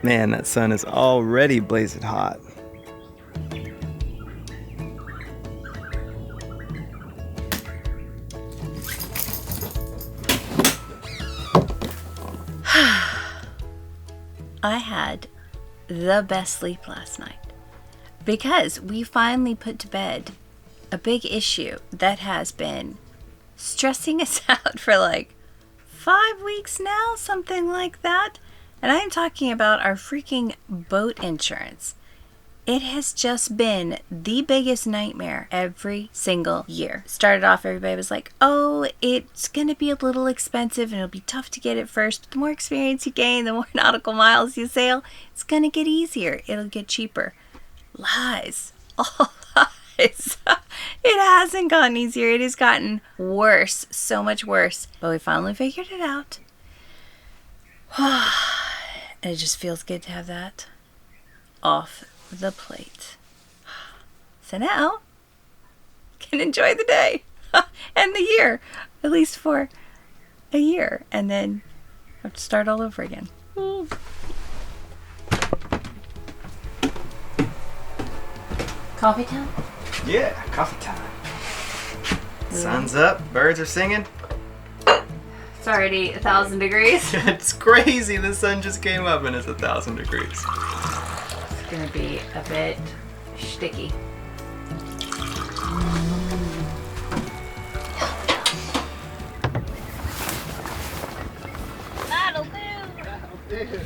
Man, that sun is already blazing hot. I had the best sleep last night because we finally put to bed a big issue that has been stressing us out for like 5 weeks now, something like that. And I am talking about our freaking boat insurance. It has just been the biggest nightmare every single year. Started off, everybody was like, oh, it's going to be a little expensive and it'll be tough to get it first. But the more experience you gain, the more nautical miles you sail, it's going to get easier. It'll get cheaper. Lies. All lies. It hasn't gotten easier. It has gotten worse. So much worse. But we finally figured it out. And it just feels good to have that off the plate. So now can enjoy the day and the year, at least for a year, and then have to start all over again. Coffee time? Yeah, coffee time. Sun's up, birds are singing. It's already 1,000 degrees. It's crazy, the sun just came up and it's 1,000 degrees. It's gonna be a bit sticky. That'll do.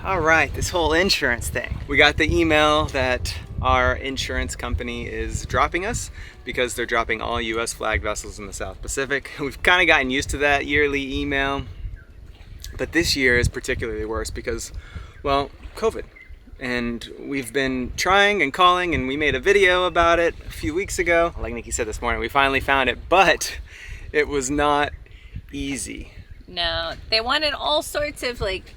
All right, this whole insurance thing. We got the email that our insurance company is dropping us because they're dropping all US flagged vessels in the South Pacific. We've kind of gotten used to that yearly email, but this year is particularly worse because, well, COVID. And we've been trying and calling, and we made a video about it a few weeks ago. Like Nikki said this morning, we finally found it, but it was not easy. No, they wanted all sorts of like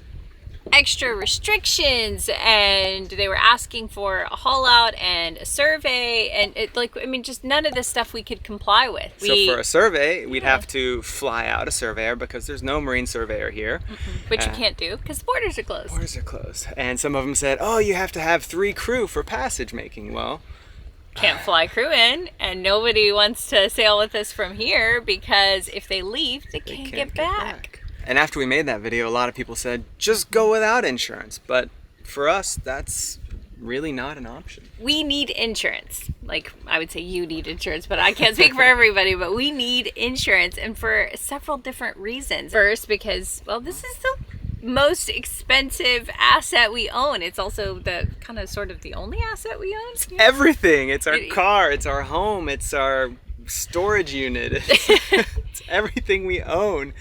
extra restrictions, and they were asking for a haul out and a survey, and it like, I mean, just none of this stuff we could comply with. So for a survey, we'd have to fly out a surveyor because there's no marine surveyor here. Which you can't do because the borders are closed. Borders are closed. And some of them said, oh, you have to have 3 crew for passage making. Well, can't fly crew in, and nobody wants to sail with us from here because if they leave, they can't get back. And after we made that video, a lot of people said, just go without insurance. But for us, that's really not an option. We need insurance. Like, I would say you need insurance, but I can't speak for everybody, but we need insurance, and for several different reasons. First, because, well, this is the most expensive asset we own. It's also the kind of sort of the only asset we own. It's everything. It's our car, it's our home, it's our storage unit. It's everything we own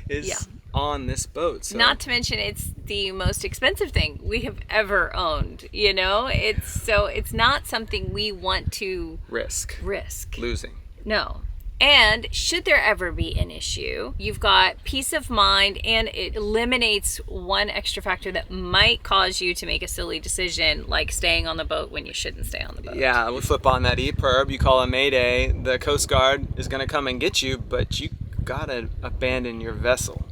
is on this boat. So. Not to mention it's the most expensive thing we have ever owned, you know? It's not something we want to risk losing. No. And should there ever be an issue, you've got peace of mind, and it eliminates one extra factor that might cause you to make a silly decision, like staying on the boat when you shouldn't stay on the boat. Yeah, we flip on that EPIRB, you call a Mayday, the Coast Guard is gonna come and get you, but you gotta abandon your vessel.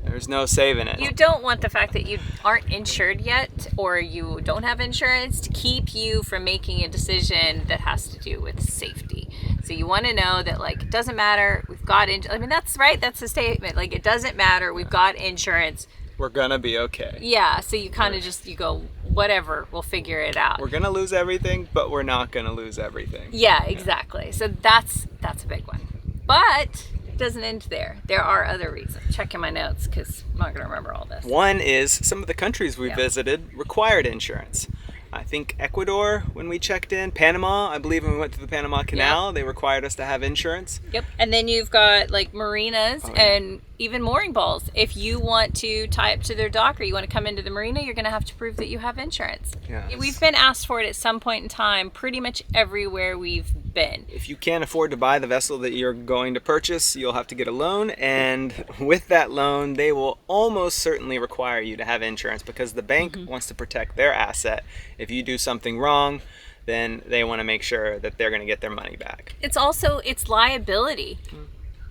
There's no saving it. You don't want the fact that you aren't insured yet, or you don't have insurance, to keep you from making a decision that has to do with safety. So you want to know that, like, it doesn't matter, we've got I mean, that's right, that's the statement. Like, it doesn't matter, we've got insurance. We're gonna be okay. Yeah, so you kind of just, you go, whatever, we'll figure it out. We're gonna lose everything, but we're not gonna lose everything. Yeah, exactly. Yeah. So that's a big one. But doesn't end there. There are other reasons. Checking my notes because I'm not going to remember all this. One is some of the countries we visited required insurance. I think Ecuador, when we checked in, Panama, I believe when we went to the Panama Canal, they required us to have insurance. Yep. And then you've got like marinas and even mooring balls. If you want to tie up to their dock or you want to come into the marina, you're going to have to prove that you have insurance. Yes. We've been asked for it at some point in time, pretty much everywhere we've been. If you can't afford to buy the vessel that you're going to purchase, you'll have to get a loan, and with that loan, they will almost certainly require you to have insurance because the bank wants to protect their asset. If you do something wrong, then they want to make sure that they're going to get their money back. It's also, it's liability.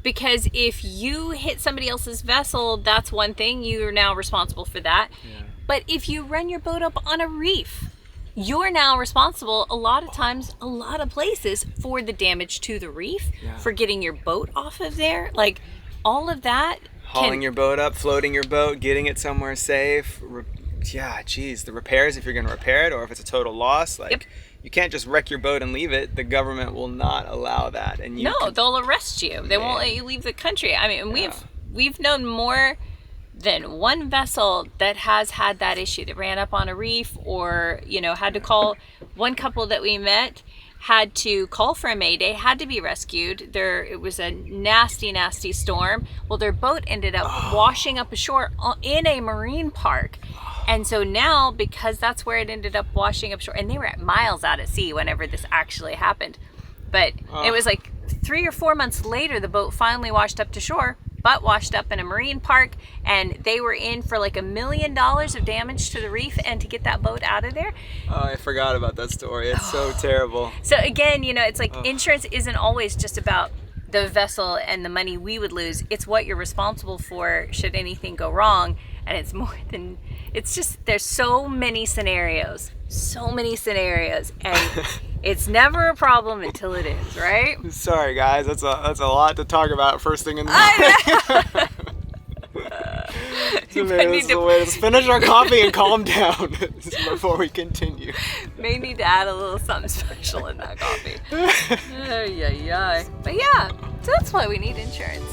Because if you hit somebody else's vessel, that's one thing. You're now responsible for that. Yeah. But if you run your boat up on a reef, you're now responsible a lot of times, a lot of places, for the damage to the reef, for getting your boat off of there. Like, all of that. Hauling your boat up, floating your boat, getting it somewhere safe. Yeah, geez, the repairs, if you're going to repair it, or if it's a total loss, like, you can't just wreck your boat and leave it. The government will not allow that. And they'll arrest you. They won't let you leave the country. I mean, we've known more than one vessel that has had that issue, that ran up on a reef, or, you know, had to call. One couple that we met had to call for a mayday, had to be rescued. It was a nasty, nasty storm. Well, their boat ended up washing up ashore in a marine park. And so now, because that's where it ended up washing up shore, and they were at miles out at sea whenever this actually happened. But it was like 3 or 4 months later, the boat finally washed up to shore, but washed up in a marine park, and they were in for like $1 million of damage to the reef and to get that boat out of there. Oh, I forgot about that story. It's so terrible. So again, you know, it's like insurance isn't always just about the vessel and the money we would lose. It's what you're responsible for should anything go wrong. And it's more than, it's just, there's so many scenarios, and it's never a problem until it is, right? Sorry guys, that's a lot to talk about first thing in the morning. Let's finish our coffee and calm down before we continue. May need to add a little something special in that coffee. But yeah, so that's why we need insurance.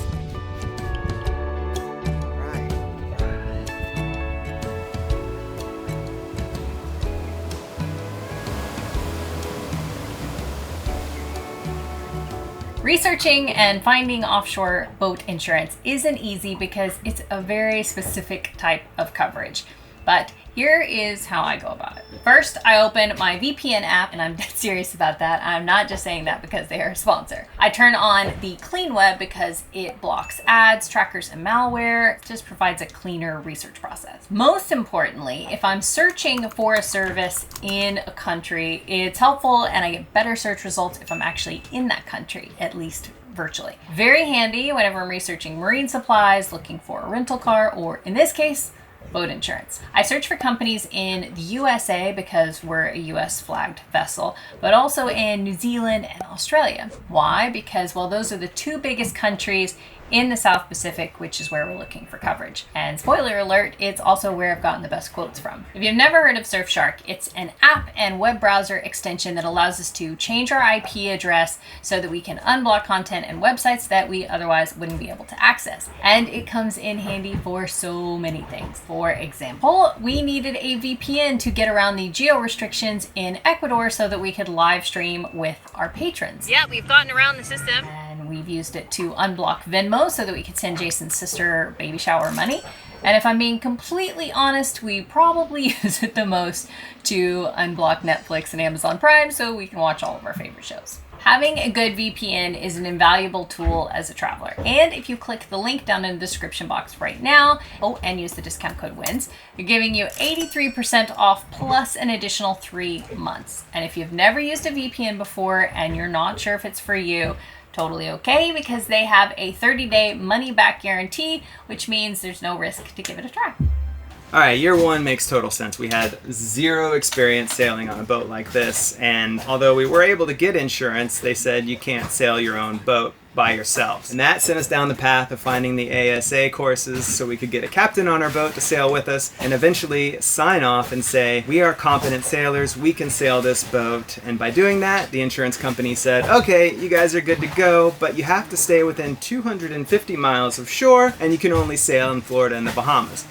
Researching and finding offshore boat insurance isn't easy because it's a very specific type of coverage. But here is how I go about it. First, I open my VPN app, and I'm dead serious about that. I'm not just saying that because they are a sponsor. I turn on the clean web because it blocks ads, trackers, and malware. It just provides a cleaner research process. Most importantly, if I'm searching for a service in a country, it's helpful and I get better search results if I'm actually in that country, at least virtually. Very handy whenever I'm researching marine supplies, looking for a rental car, or in this case, boat insurance. I search for companies in the USA because we're a US flagged vessel, but also in New Zealand and Australia. Why? Because, well, those are the two biggest countries in the South Pacific, which is where we're looking for coverage. And spoiler alert, it's also where I've gotten the best quotes from. If you've never heard of Surfshark, it's an app and web browser extension that allows us to change our IP address so that we can unblock content and websites that we otherwise wouldn't be able to access. And it comes in handy for so many things. For example, we needed a VPN to get around the geo restrictions in Ecuador so that we could live stream with our patrons. Yeah, we've gotten around the system. And we've used it to unblock Venmo so that we could send Jason's sister baby shower money. And if I'm being completely honest, we probably use it the most to unblock Netflix and Amazon Prime so we can watch all of our favorite shows. Having a good VPN is an invaluable tool as a traveler. And if you click the link down in the description box right now, and use the discount code WYNS, you're giving you 83% off plus an additional 3 months. And if you've never used a VPN before and you're not sure if it's for you, totally okay, because they have a 30-day money-back guarantee, which means there's no risk to give it a try. All right, year one makes total sense. We had 0 experience sailing on a boat like this, and although we were able to get insurance, they said you can't sail your own boat by yourselves. And that sent us down the path of finding the ASA courses so we could get a captain on our boat to sail with us and eventually sign off and say, we are competent sailors, we can sail this boat. And by doing that, the insurance company said, okay, you guys are good to go, but you have to stay within 250 miles of shore and you can only sail in Florida and the Bahamas.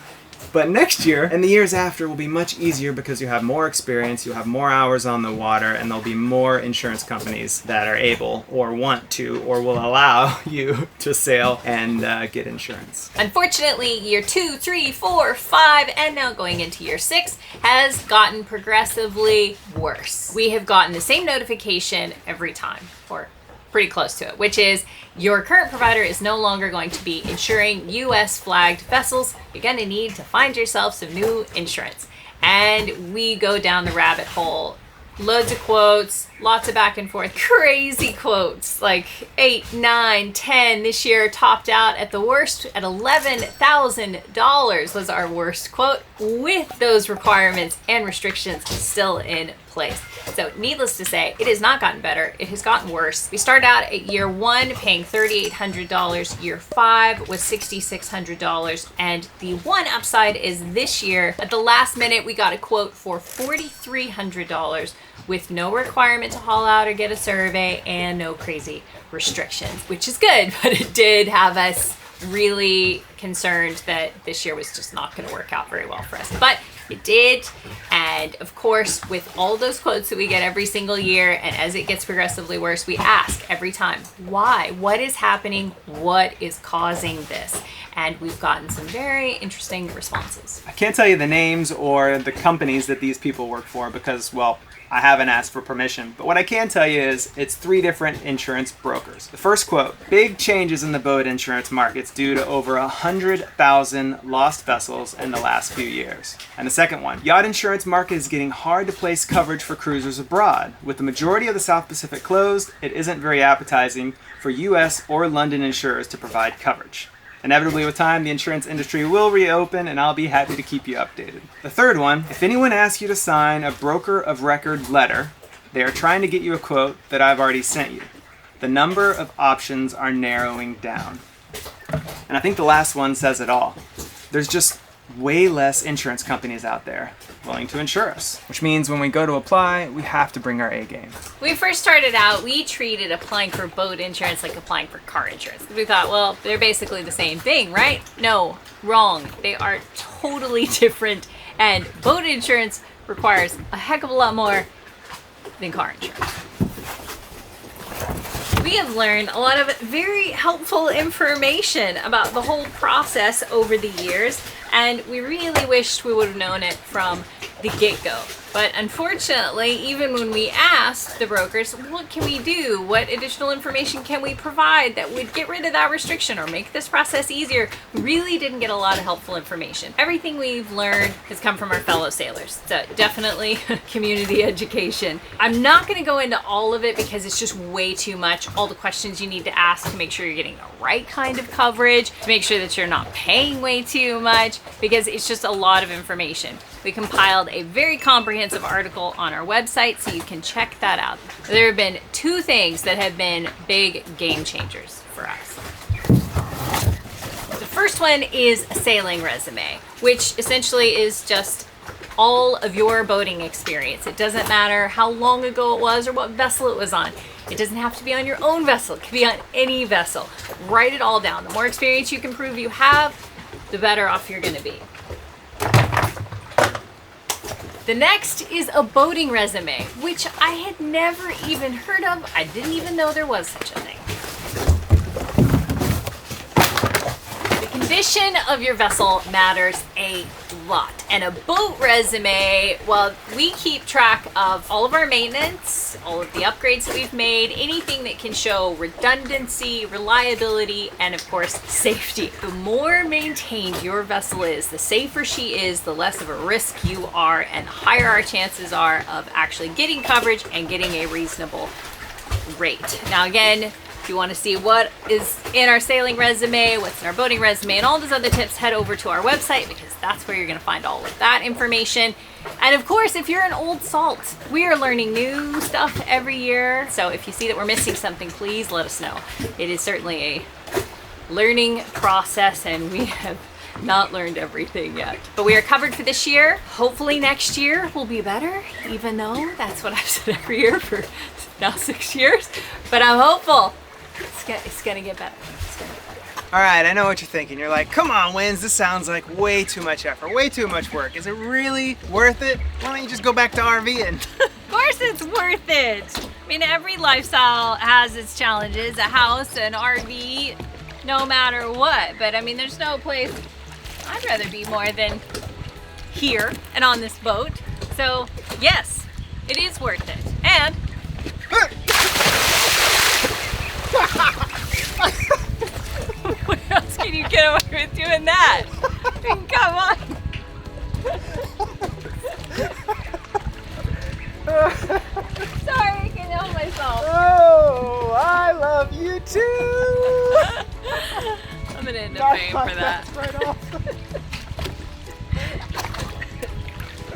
But next year, and the years after, will be much easier because you have more experience, you'll have more hours on the water, and there'll be more insurance companies that are able or want to or will allow you to sail and get insurance. Unfortunately, year 2, 3, 4, 5, and now going into year 6 has gotten progressively worse. We have gotten the same notification every time, or pretty close to it, which is your current provider is no longer going to be insuring US flagged vessels. You're going to need to find yourself some new insurance. And we go down the rabbit hole. Loads of quotes, Lots of back and forth. Crazy quotes, like 8, 9, 10. This year topped out at the worst at $11,000 was our worst quote, with those requirements and restrictions still in place. So needless to say, it has not gotten better. It has gotten worse. We started out at year 1 paying $3,800. Year 5 was $6,600. And the one upside is this year, at the last minute, we got a quote for $4,300 with no requirement to haul out or get a survey and no crazy restrictions, which is good, but it did have us really concerned that this year was just not going to work out very well for us. But it did, and of course, with all those quotes that we get every single year, and as it gets progressively worse, we ask every time, why? What is happening? What is causing this? And we've gotten some very interesting responses. I can't tell you the names or the companies that these people work for because, well, I haven't asked for permission, but what I can tell you is it's 3 different insurance brokers. The first quote, big changes in the boat insurance markets due to over 100,000 lost vessels in the last few years. And the second one, yacht insurance market is getting hard to place coverage for cruisers abroad. With the majority of the South Pacific closed, it isn't very appetizing for US or London insurers to provide coverage. Inevitably, with time, the insurance industry will reopen, and I'll be happy to keep you updated. The third one, if anyone asks you to sign a broker of record letter, they are trying to get you a quote that I've already sent you. The number of options are narrowing down. And I think the last one says it all. There's just way less insurance companies out there willing to insure us, which means when we go to apply, we have to bring our A game. When we first started out, we treated applying for boat insurance like applying for car insurance. We thought, well, they're basically the same thing, right? No, wrong. They are totally different, and boat insurance requires a heck of a lot more than car insurance. We have learned a lot of very helpful information about the whole process over the years, and we really wished we would have known it from the get-go. But unfortunately, even when we asked the brokers, what can we do? What additional information can we provide that would get rid of that restriction or make this process easier? We really didn't get a lot of helpful information. Everything we've learned has come from our fellow sailors. So definitely community education. I'm not going to go into all of it because it's just way too much. All the questions you need to ask to make sure you're getting the right kind of coverage, to make sure that you're not paying way too much, because it's just a lot of information. We compiled a very comprehensive article on our website, so you can check that out. There have been 2 things that have been big game changers for us. The first one is a sailing resume, which essentially is just all of your boating experience. It doesn't matter how long ago it was or what vessel it was on. It doesn't have to be on your own vessel. It can be on any vessel. Write it all down. The more experience you can prove you have, the better off you're going to be. The next is a boating resume, which I had never even heard of. I didn't even know there was such a thing. The condition of your vessel matters a lot. And a boat resume, well, we keep track of all of our maintenance, all of the upgrades that we've made, anything that can show redundancy, reliability, and of course, safety. The more maintained your vessel is, the safer she is, the less of a risk you are, and the higher our chances are of actually getting coverage and getting a reasonable rate. Now again, if you want to see what is in our sailing resume, what's in our boating resume, and all those other tips, head over to our website because that's where you're going to find all of that information. And of course, if you're an old salt, we are learning new stuff every year. So if you see that we're missing something, please let us know. It is certainly a learning process, and we have not learned everything yet. But we are covered for this year. Hopefully next year will be better, even though that's what I've said every year for now 6 years. But I'm hopeful. It's gonna get better. It's gonna get better. All right, I know what you're thinking. You're like, come on, Wynns, this sounds like way too much effort, way too much work. Is it really worth it? Why don't you just go back to RVing? Of course it's worth it. I mean, every lifestyle has its challenges. A house, an RV, no matter what. But I mean, there's no place I'd rather be more than here and on this boat. So yes, it is worth it. And what else can you get away with doing that? I mean, come on. Sorry, can myself. Oh, I love you too. I'm gonna end up paying for that. Right off.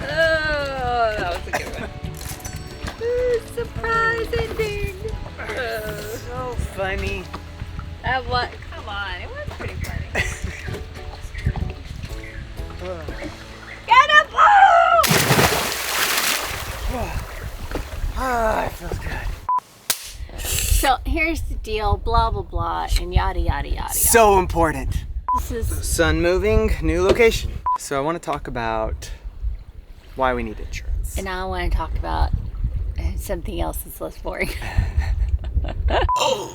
Oh, that was a good one. Surprise ending. So funny. That was, come on, it was pretty funny. Get a boat! Ah, it feels good. So here's the deal, blah, blah, blah, and yada, yada, yada. So important. This is Sun moving, new location. So I want to talk about why we need insurance. And now I want to talk about something else that's less boring.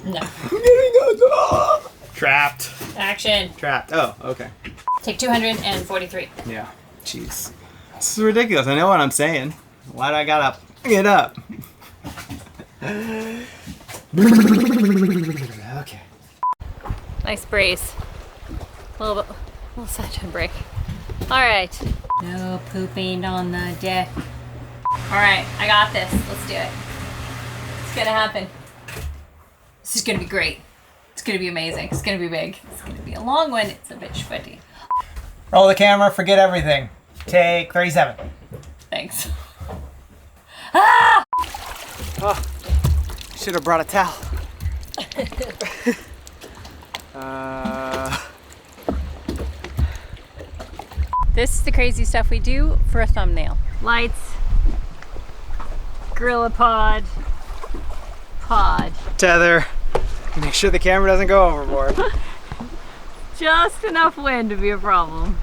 No. Trapped. Action. Trapped. Oh, okay. Take 243. Yeah. Jeez. This is ridiculous. I know what I'm saying. Why do I gotta get up? Okay. Nice brace. A little side break. All right. No pooping on the deck. All right, I got this. Let's do it. It's gonna happen. This is gonna be great. It's gonna be amazing. It's gonna be big. It's gonna be a long one. It's a bit sweaty. Roll the camera, forget everything. Take 37. Thanks. Ah! Oh, should have brought a towel. This is the crazy stuff we do for a thumbnail. Lights, gorilla pod. Tether. Make sure the camera doesn't go overboard. Just enough wind to be a problem.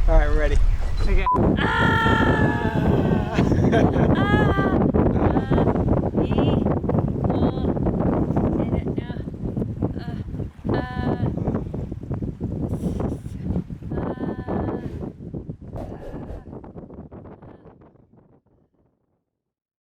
All right, we're ready. Okay. Ah! Ah!